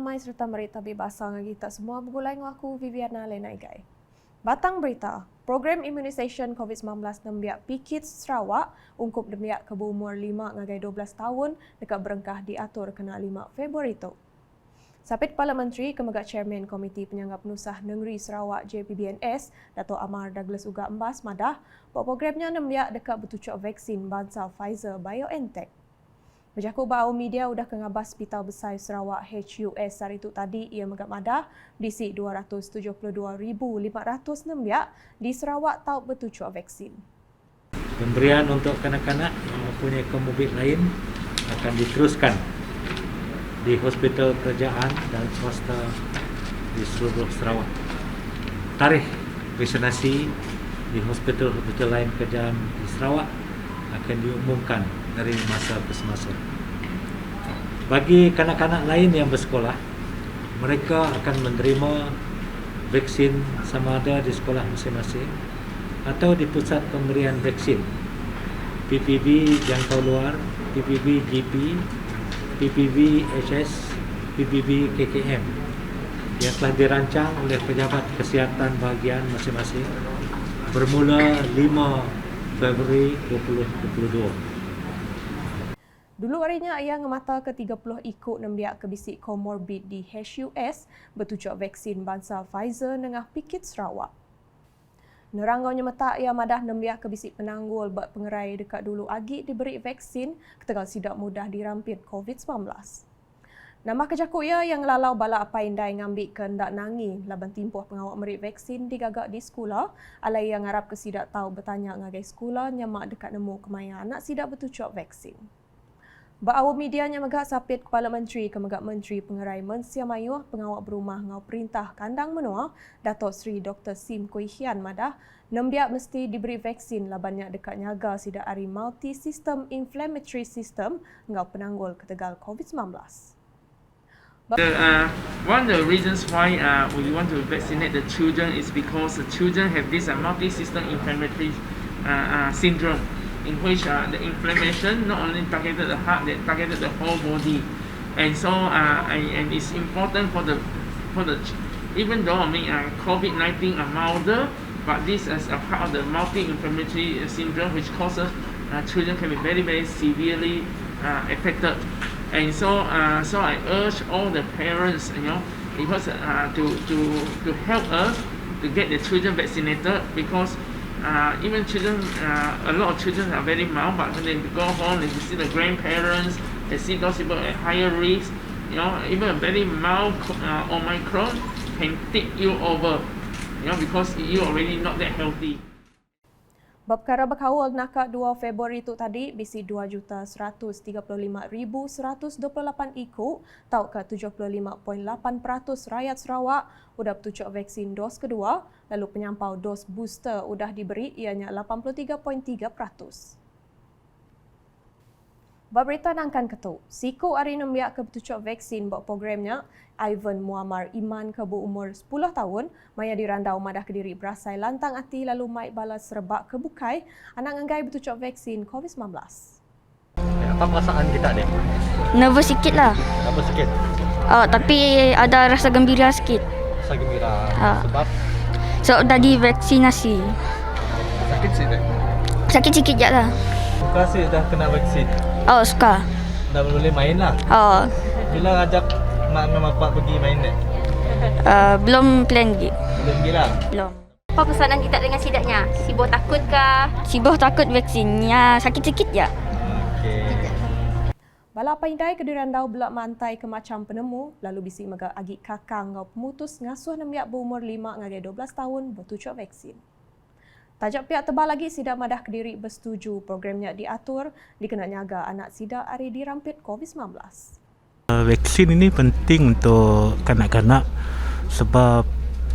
lamai serta merita bebasa ngagi tak semua bergulai ngaku Viviana Lenaigai. Batang berita, program imunisation COVID-19 nembiak PKIDS Sarawak ungkup nembiak ke berumur 5 ngagai 12 tahun dekat berengkah diatur kena 5 Februari itu. Sapit Kepala Menteri Kemegak Chairman Komiti Penyanggap Penusah Negeri Sarawak JPBNS, Dato' Amar Douglas Uga Embas madah bahawa programnya nembiak dekat bertucuk vaksin bangsa Pfizer-BioNTech. Berjakut bahawa media sudah ke ngabas Hospital Besar Sarawak HUS hari itu tadi ia megap madah bisi 272,500 nembiak di Sarawak tau bertucuk vaksin. Pemberian untuk kanak-kanak yang mempunyai komorbid lain akan diteruskan di hospital kerajaan dan swasta di seluruh Sarawak. Tarikh vaksinasi di hospital-hospital lain kerajaan di Sarawak akan diumumkan dari masa ke semasa. Bagi kanak-kanak lain yang bersekolah, mereka akan menerima vaksin sama ada di sekolah masing-masing atau di pusat pemberian vaksin PPB jangkau luar, PPB GP, PPB HS, PPB KKM yang telah dirancang oleh pejabat kesihatan bahagian masing-masing bermula 5 Februari 2022. Dulu harinya ia ngemata ke-30 ikut nembiak ke bisik komorbid di HUS bertucuk vaksin bangsa Pfizer dengan PKIDS Sarawak. Neranggaunya mata ia madah nembiak ke bisik penanggul buat pengerai dekat dulu agi diberi vaksin ketegal sidak mudah dirampit COVID-19. Nama kejakut ia yang lalau bala apa indai ngambil kehendak nangi laban timpuh pengawak merik vaksin digagak di sekolah alai yang harap ke sidak tahu bertanya ngagai sekolah nyamak dekat nemu kemaya anak sidak bertucuk vaksin. Bahawa medianya megak sapit Kepala Menteri Kemegak Menteri Pengerai Mensia Mayuh Pengawak Berumah Ngau Perintah Kandang Menua Dato' Sri Dr. Sim Kui Hian madah nembiak mesti diberi vaksin labannya dekat nyaga sidak ari multi system inflammatory system ngau penanggul ketegal COVID-19. One of the reasons why we want to vaccinate the children is because the children have this multi-system inflammatory syndrome, in which the inflammation not only targeted the heart, they targeted the whole body, and so and it's important for the even though COVID-19 are milder, but this is a part of the multi-inflammatory syndrome which causes children can be very severely affected. And so I urge all the parents, because to help us to get the children vaccinated, because even children, a lot of children are very mild, but when they go home, they see the grandparents, they see those people at higher risk. Even a very mild Omicron can take you over, because you already not that healthy. Bab perkara berkawal nakak 2 Februari itu tadi, bisi 2,135,128 ikut, tau ke 75.8% rakyat Sarawak sudah bertucuk vaksin dos kedua, lalu penyampau dos booster sudah diberi ianya 83.3%. Bab berita nangkan ketuk, siku hari nembiak ke bertucuk vaksin buat programnya, Ivan Muammar Iman ke berumur 10 tahun, maya dirandau madah Kediri berasai lantang hati lalu mai balas serebak ke Bukai, anak nganggai bertucuk vaksin COVID-19. Apa perasaan kita ni? Nervous sikit lah. Nervous sikit? Tapi ada rasa gembira sikit. Rasa gembira? Sebab? So, dah divaksinasi. Sakit sikit? Sakit sikit je lah. Suka sih dah kena vaksin? Suka. Dah boleh main lah? Bila ajak mak dan bapak pergi main ni? Belum plan lagi. Belum pergi lah? Belum. Apa pesanan kita dengan sidaknya? Sibuh takut kah? Sibuh takut vaksinnya, sakit sikit je. Okey. Bala paindai ke dirandau belak mantai ke macam penemu, lalu bisi megak agi kakang ngau pemutus ngasuh nembiak berumur 5 ngagai 12 tahun bertucuk vaksin. Tajak pihak tebal lagi sidak madah Kediri bersetuju programnya diatur dikena nyaga anak sidak hari dirampit COVID-19. Vaksin ini penting untuk kanak-kanak sebab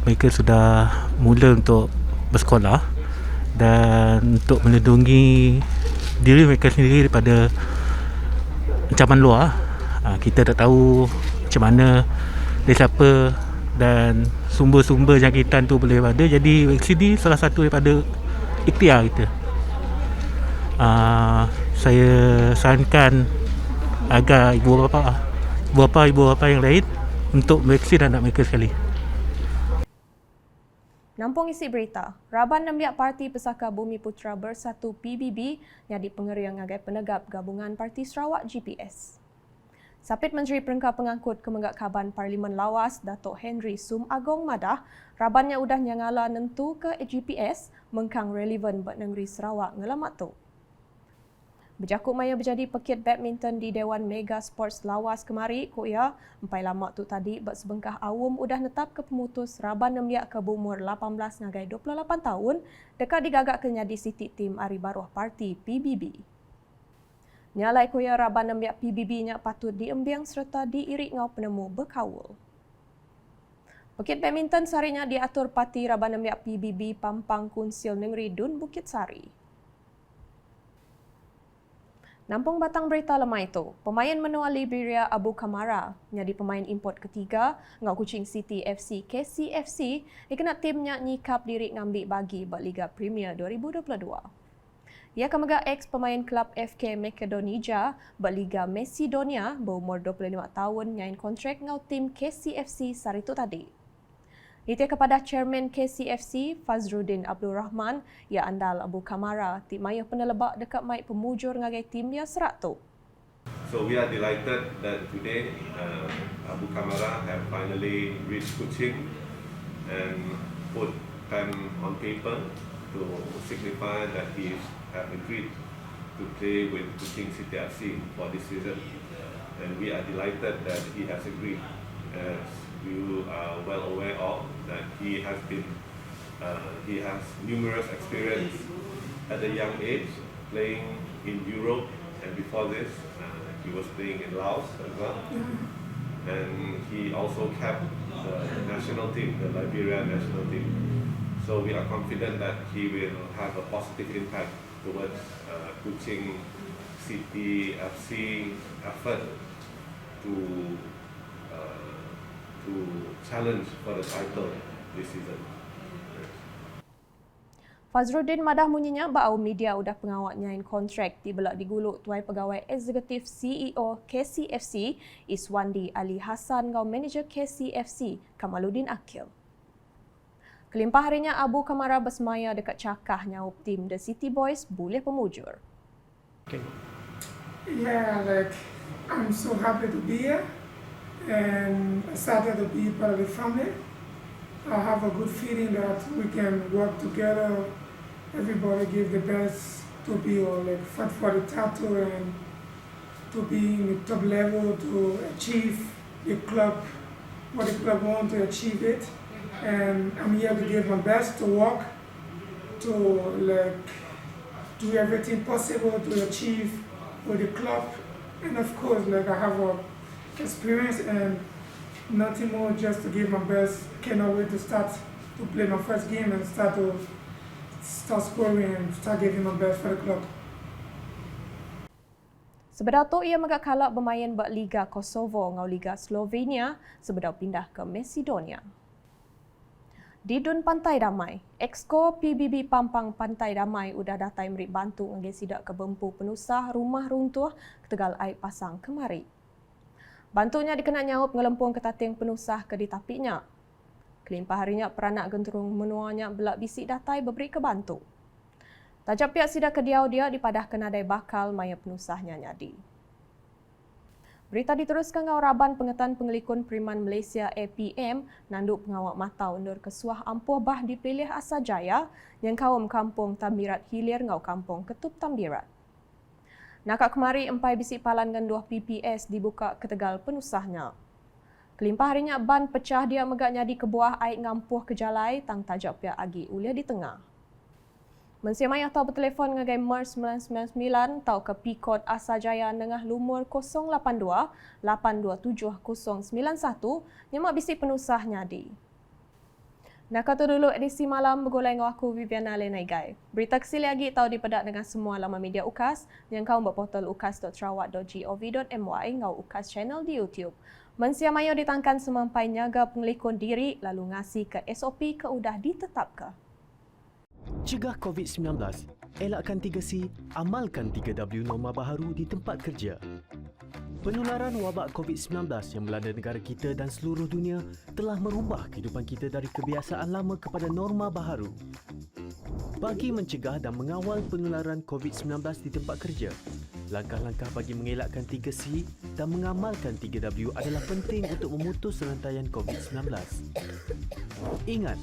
mereka sudah mula untuk bersekolah dan untuk melindungi diri mereka sendiri daripada ancaman luar. Kita tak tahu macam mana dari siapa dan sumber-sumber jangkitan tu boleh ada. Jadi vaksin ni salah satu daripada ikhtiar kita. Saya sarankan agar ibu bapa yang lain untuk vaksin anak mereka sekali. Nampung isi berita, Raban Nembiak Parti Pesaka Bumi Putra Bersatu PBB jadi pengeriang ngagai penegap gabungan Parti Sarawak GPS. Sapit Menteri Perengkah Pengangkut Kemenggak Kaban Parlimen Lawas, Datuk Henry Sum Agong Madah, Rabannya udah nyangala nentu ke GPS mengkang relevan buat negeri Sarawak ngelamat tu. Berjakuk maya berjadi pekit badminton di Dewan Mega Sports Lawas kemari, kuya, empai lama tu tadi buat sebengkah awum udah netap ke pemutus Raban Nembiak ke berumur 18 ngagai 28 tahun dekat digagak ke nyadi Siti Tim Ari Baruah Parti PBB. Nyalai kuya Raban Nembiak PBB nya patut diembiang serta diirik ngau penemu berkawul. Pekit badminton sarinya diatur Parti Raban Nembiak PBB Pampang Kunsil Negeri Dun Bukit Sari. Nampung batang berita lemah itu, pemain menua Liberia Abu Kamara jadi pemain import ketiga ngau Kuching City FC KCFC ikena timnya nyikap diri ngambil bagi buat Liga Premier 2022. Ia kemegak ex pemain klub FK Macedonia buat Liga Macedonia berumur 25 tahun nyain kontrak ngau tim KCFC saritu tadi. Itia kepada Chairman KCFC Fazruddin Abdul Rahman, ia andal Abu Kamara tim maya penelebak dekat mai pemujur ngagai tim dia serak tu. So we are delighted that today Abu Kamara have finally reached Kuching and put pen on paper to signify that he have agreed to play with Kuching City FC for this season. And we are delighted that he has agreed. As you are well aware of, that he has numerous experience at a young age playing in Europe, and before this he was playing in Laos as well. And he also kept the national team, the Liberia national team. So we are confident that he will have a positive impact towards Kuching City FC effort to challenge for the title this season. Fazruddin Madah munyinya bau media udah pengawak nyain kontrak dibelak diguluk tuai pegawai eksekutif CEO KCFC Iswandi Ali Hassan ngau manager KCFC Kamaluddin Akil. Kelimpah harinya Abu Kamara bersemaya dekat cakah nyaup tim The City Boys boleh pemujur. Yeah, I'm so happy to be here. And excited to be part of the family. I have a good feeling that we can work together. Everybody give the best to be fight for the title and to be in the top level to achieve the club, what the club want to achieve it. And I'm here to give my best to work to do everything possible to achieve with the club. And of course, I have a experience and nothing more just to give my best. Cannot wait to start to play my first game and start scoring and start giving my best for the club. Sebedau tu ia megak kalak bermain buat Liga Kosovo ngau Liga Slovenia sebedau pindah ke Macedonia. Di Dun Pantai Damai, Exco PBB Pampang Pantai Damai udah datai merik bantu ngagai sidak ke bempu penusah rumah runtuh ke Tegal Air Pasang kemari. Bantunya dikena nyaup ngelempung ketating penusah ke ditapinya. Kelimpah harinya peranak genterung menuanya belak bisik datai berberi ke bantu. Tajap pihak sidak ke diau dia dipadah kenadai bakal maya penusahnya nyadi. Berita diteruskan ngau Raban Pengetan Pengelikun Periman Malaysia APM nanduk pengawak mata undur kesuah ampuh bah dipilih Asajaya yang kaum kampung Tambirat Hilir ngau kampung Ketup Tambirat. Nakak kemari empai bisik palan dengan 2 PPS dibuka ke Tegal penusahnya. Kelimpah harinya ban pecah dia megak nyadi kebuah air ngampuh ke jalai tang tajak pihak agi ulia di tengah. Mensia mayah tau bertelefon ngagai MERS 999 tau ke P-Code Asajaya Nengah Lumur 082 827 091 nyemak bisik penusah nyadi. Nak kata dulu edisi malam bergolai dengan aku Viviana Lenaigai. Berita kesili lagi tahu dipedak dengan semua laman media UKAS yang kau buat portal ukas.sarawak.gov.my ngau UKAS channel di YouTube. Mensia mayo ditangkan semampai nyaga pengelikun diri lalu ngasih ke SOP ke udah ditetapkan. Cegah COVID-19, elakkan 3C, amalkan 3W norma baharu di tempat kerja. Penularan wabak COVID-19 yang melanda negara kita dan seluruh dunia telah merubah kehidupan kita dari kebiasaan lama kepada norma baharu. Bagi mencegah dan mengawal penularan COVID-19 di tempat kerja, langkah-langkah bagi mengelakkan 3C dan mengamalkan 3W adalah penting untuk memutus rantaian COVID-19. Ingat,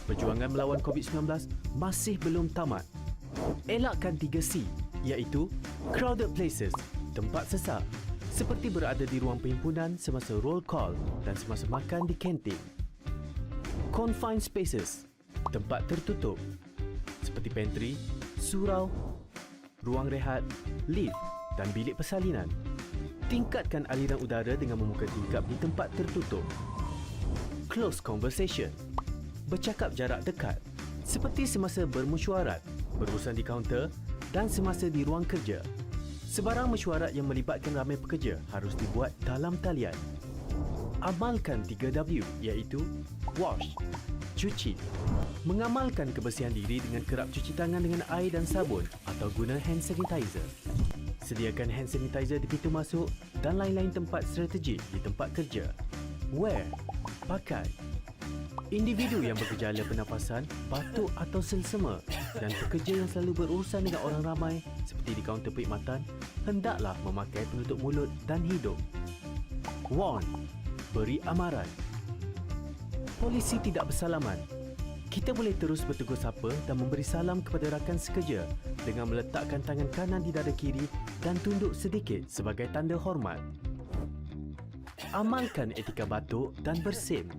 perjuangan melawan COVID-19 masih belum tamat. Elakkan 3C, iaitu crowded places, tempat sesak, seperti berada di ruang perhimpunan semasa roll call dan semasa makan di kantin. Confined spaces, tempat tertutup, seperti pantry, surau, ruang rehat, lift dan bilik persalinan. Tingkatkan aliran udara dengan membuka tingkap di tempat tertutup. Close conversation, bercakap jarak dekat, seperti semasa bermesyuarat, berurusan di kaunter dan semasa di ruang kerja. Sebarang mesyuarat yang melibatkan ramai pekerja harus dibuat dalam talian. Amalkan 3W, iaitu wash, cuci. Mengamalkan kebersihan diri dengan kerap cuci tangan dengan air dan sabun atau guna hand sanitizer. Sediakan hand sanitizer di pintu masuk dan lain-lain tempat strategik di tempat kerja. Wear, pakai. Individu yang bergejala pernafasan, batuk atau selsema dan pekerja yang selalu berurusan dengan orang ramai seperti di kaunter perkhidmatan hendaklah memakai penutup mulut dan hidung. Warn, beri amaran. Polisi tidak bersalaman. Kita boleh terus bertegur sapa dan memberi salam kepada rakan sekerja dengan meletakkan tangan kanan di dada kiri dan tunduk sedikit sebagai tanda hormat. Amalkan etika batuk dan bersin.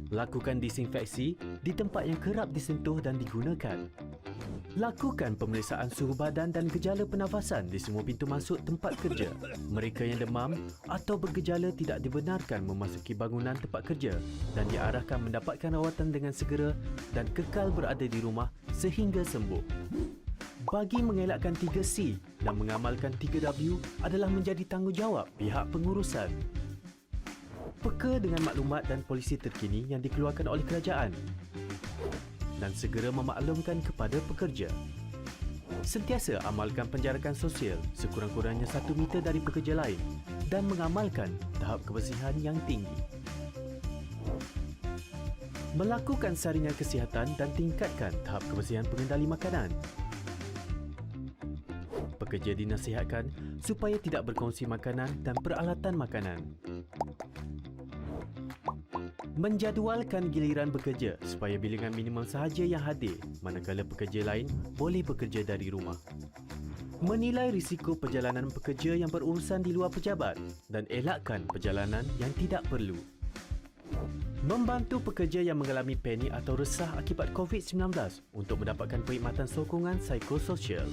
Lakukan disinfeksi di tempat yang kerap disentuh dan digunakan. Lakukan pemeriksaan suhu badan dan gejala pernafasan di semua pintu masuk tempat kerja. Mereka yang demam atau bergejala tidak dibenarkan memasuki bangunan tempat kerja dan diarahkan mendapatkan rawatan dengan segera dan kekal berada di rumah sehingga sembuh. Bagi mengelakkan 3C dan mengamalkan 3W adalah menjadi tanggungjawab pihak pengurusan. Peka dengan maklumat dan polisi terkini yang dikeluarkan oleh kerajaan dan segera memaklumkan kepada pekerja. Sentiasa amalkan penjarakan sosial sekurang-kurangnya 1 meter dari pekerja lain dan mengamalkan tahap kebersihan yang tinggi. Melakukan saringan kesihatan dan tingkatkan tahap kebersihan pengendali makanan. Pekerja dinasihatkan supaya tidak berkongsi makanan dan peralatan makanan. Menjadualkan giliran bekerja supaya bilangan minimum sahaja yang hadir manakala pekerja lain boleh bekerja dari rumah. Menilai risiko perjalanan pekerja yang berurusan di luar pejabat dan elakkan perjalanan yang tidak perlu. Membantu pekerja yang mengalami panik atau resah akibat COVID-19 untuk mendapatkan perkhidmatan sokongan psikososial.